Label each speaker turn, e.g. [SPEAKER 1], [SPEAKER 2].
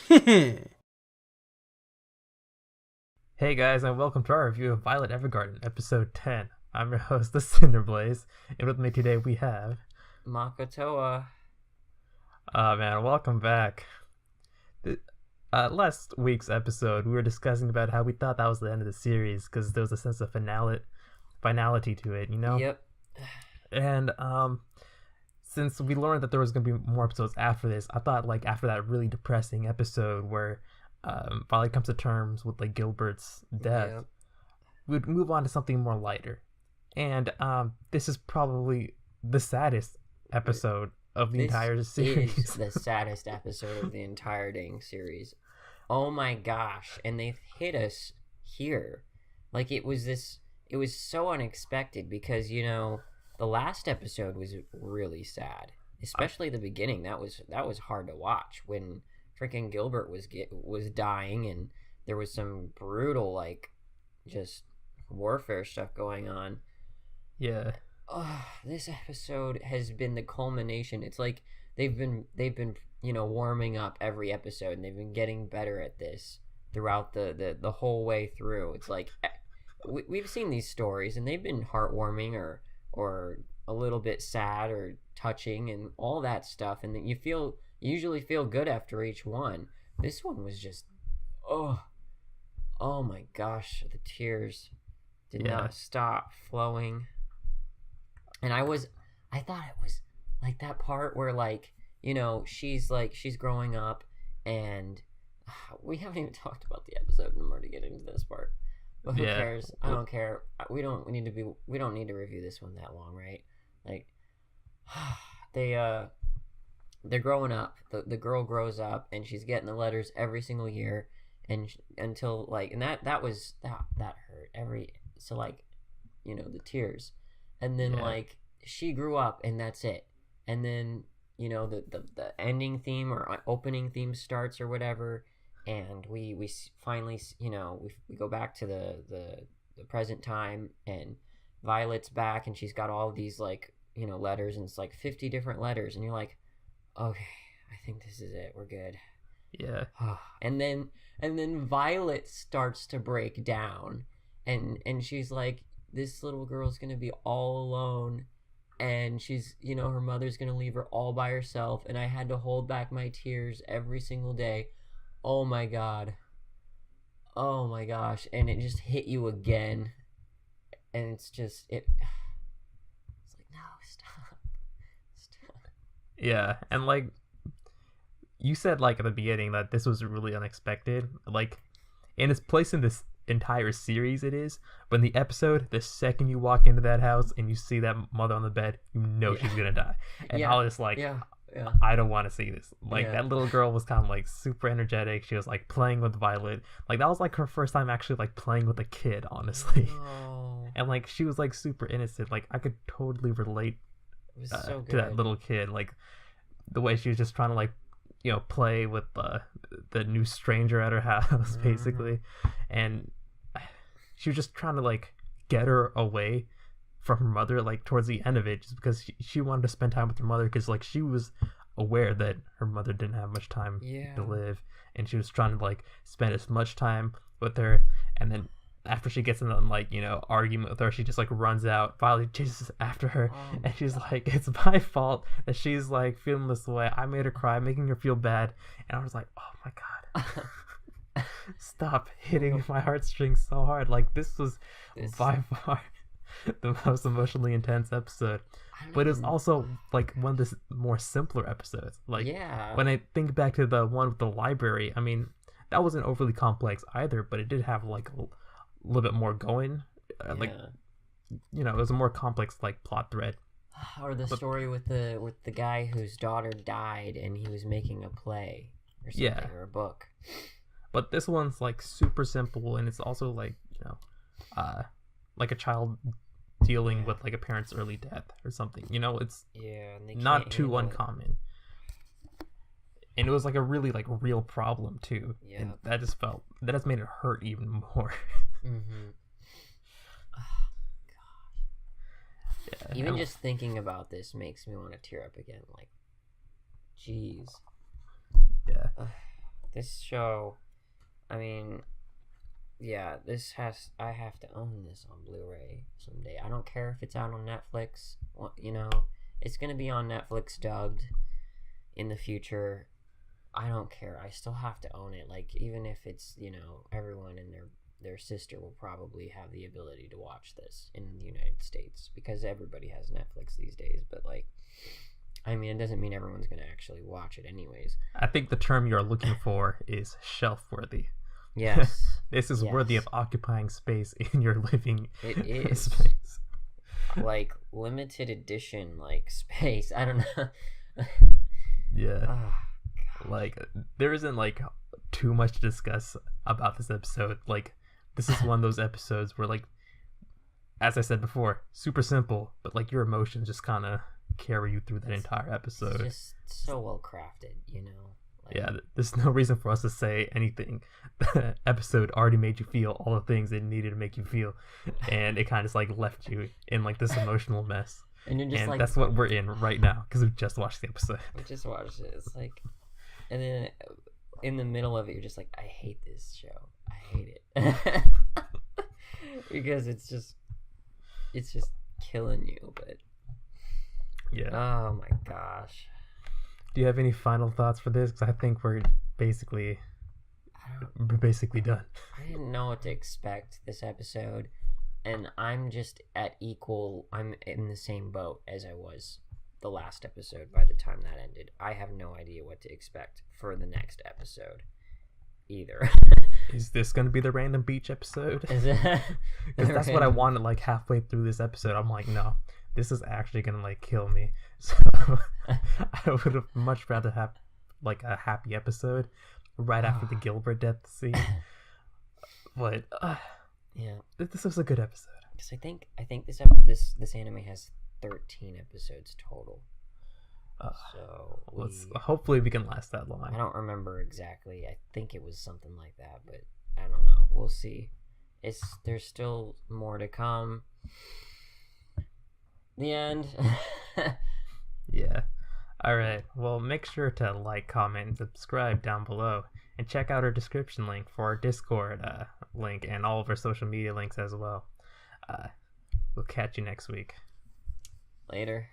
[SPEAKER 1] Hey
[SPEAKER 2] guys, and welcome to our review of Violet Evergarden, episode 10. I'm your host, the Cinder Blaze, and with me today we have...
[SPEAKER 1] Makotoa.
[SPEAKER 2] Man, welcome back. Last week's episode, we were discussing about how we thought that was the end of the series, because there was a sense of finality to it, you know?
[SPEAKER 1] Yep.
[SPEAKER 2] And, since we learned that there was going to be more episodes after this, I thought, after that really depressing episode where Violet comes to terms with, Gilbert's death,
[SPEAKER 1] Yep.
[SPEAKER 2] we'd move on to something more lighter. And this is probably the saddest episode of the entire series.
[SPEAKER 1] This is the saddest episode of the entire dang series. Oh my gosh. And they've hit us here. It was so unexpected because, the last episode was really sad. Especially the beginning. That was hard to watch when freaking Gilbert was dying and there was some brutal, just warfare stuff going on.
[SPEAKER 2] Yeah.
[SPEAKER 1] This episode has been the culmination. It's like they've been warming up every episode, and they've been getting better at this throughout the whole way through. It's like we've seen these stories, and they've been heartwarming or a little bit sad or touching and all that stuff, and then you usually feel good after each one. This one was just oh my gosh, the tears did not stop flowing. And I thought it was like that part where she's growing up, and we haven't even talked about the episode, and I'm already getting into this part. But who cares? I don't care. We don't need to review this one that long, right? They're growing up. The girl grows up, and she's getting the letters every single year, and until and that hurt the tears. And then she grew up, and that's it. And then the ending theme or opening theme starts or whatever, and we finally we go back to the present time, and Violet's back, and she's got all these letters, and it's 50 different letters, and you're like, okay, I think this is it. We're good.
[SPEAKER 2] Yeah.
[SPEAKER 1] And then Violet starts to break down, and she's like, this little girl's gonna be all alone, and she's her mother's gonna leave her all by herself, and I had to hold back my tears every single day. Oh my god. Oh my gosh. And it just hit you again, and it's like, no, stop.
[SPEAKER 2] Yeah, and you said at the beginning that this was really unexpected, in its place in this entire series it is, but in the episode, the second you walk into that house and you see that mother on the bed, she's gonna die. And I was like, I don't want to see this. That little girl was kind of super energetic. She was playing with Violet. That was her first time actually playing with a kid, honestly.
[SPEAKER 1] Oh.
[SPEAKER 2] And she was super innocent. I could totally relate
[SPEAKER 1] so
[SPEAKER 2] to that little kid, the way she was just trying to play with the new stranger at her house, basically. And she was just trying to get her away from her mother towards the end of it, just because she wanted to spend time with her mother, because she was aware that her mother didn't have much time to live, and she was trying to spend as much time with her. And then after she gets in an argument with her, she just runs out. Violet chases after her, and she's like, it's my fault that she's feeling this way. I made her cry, making her feel bad. And I was like, oh my god. Stop hitting my heartstrings so hard. This was by far the most emotionally intense episode. But it's also one of the more simpler episodes. When I think back to the one with the library, I mean, that wasn't overly complex either, but it did have a little bit more going. It was a more complex plot thread.
[SPEAKER 1] Or the story with the guy whose daughter died, and he was making a play or something, or a book.
[SPEAKER 2] But this one's super simple, and it's also a child dealing with a parent's early death or something. It's not too uncommon. And it was a really real problem too. Yeah. And that has made it hurt even more.
[SPEAKER 1] Mm-hmm. Oh gosh. Yeah. Even just thinking about this makes me want to tear up again. Jeez.
[SPEAKER 2] Yeah.
[SPEAKER 1] this show, I mean, yeah, I have to own this on Blu-ray someday. I don't care if it's out on Netflix. You know, it's gonna be on Netflix dubbed in the future. I don't care. I still have to own it. Like, even if it's, you know, everyone and their sister will probably have the ability to watch this in the United States because everybody has Netflix these days. But like, I mean, it doesn't mean everyone's gonna actually watch it anyways.
[SPEAKER 2] I think the term you're looking for is shelf worthy.
[SPEAKER 1] Yes.
[SPEAKER 2] This is worthy of occupying space in your living
[SPEAKER 1] space. Like limited edition, like space. I don't know.
[SPEAKER 2] Yeah.
[SPEAKER 1] Oh,
[SPEAKER 2] like there isn't like too much to discuss about this episode. Like this is one of those episodes where, like, as I said before, super simple, but like your emotions just kind of carry you through that entire episode.
[SPEAKER 1] It's just so well crafted, you know. Like,
[SPEAKER 2] yeah, there's no reason for us to say anything. The episode already made you feel all the things it needed to make you feel, and it kind of just like left you in like this emotional mess.
[SPEAKER 1] And you're just
[SPEAKER 2] and
[SPEAKER 1] like,
[SPEAKER 2] that's what we're in right now because we just watched the episode.
[SPEAKER 1] We just watched it. It's like, and then in the middle of it, you're just like, I hate this show. I hate it because it's just killing you. But
[SPEAKER 2] yeah.
[SPEAKER 1] Oh my gosh.
[SPEAKER 2] Do you have any final thoughts for this? Because I think we're basically done.
[SPEAKER 1] I didn't know what to expect this episode, and I'm in the same boat as I was the last episode by the time that ended. I have no idea what to expect for the next episode either.
[SPEAKER 2] Is this going to be the random beach episode?
[SPEAKER 1] Is it?
[SPEAKER 2] Because that's what I wanted like halfway through this episode. I'm like, no, this is actually going to like kill me. So I would have much rather have like a happy episode right after the Gilbert death scene. But
[SPEAKER 1] yeah,
[SPEAKER 2] this was a good episode.
[SPEAKER 1] Because I think this anime has 13 episodes total. So
[SPEAKER 2] hopefully we can last that long.
[SPEAKER 1] I don't remember exactly. I think it was something like that, but I don't know. We'll see. There's still more to come. The end.
[SPEAKER 2] Yeah. Alright, well, make sure to like, comment, and subscribe down below, and check out our description link for our Discord link and all of our social media links as well. We'll catch you next week.
[SPEAKER 1] Later.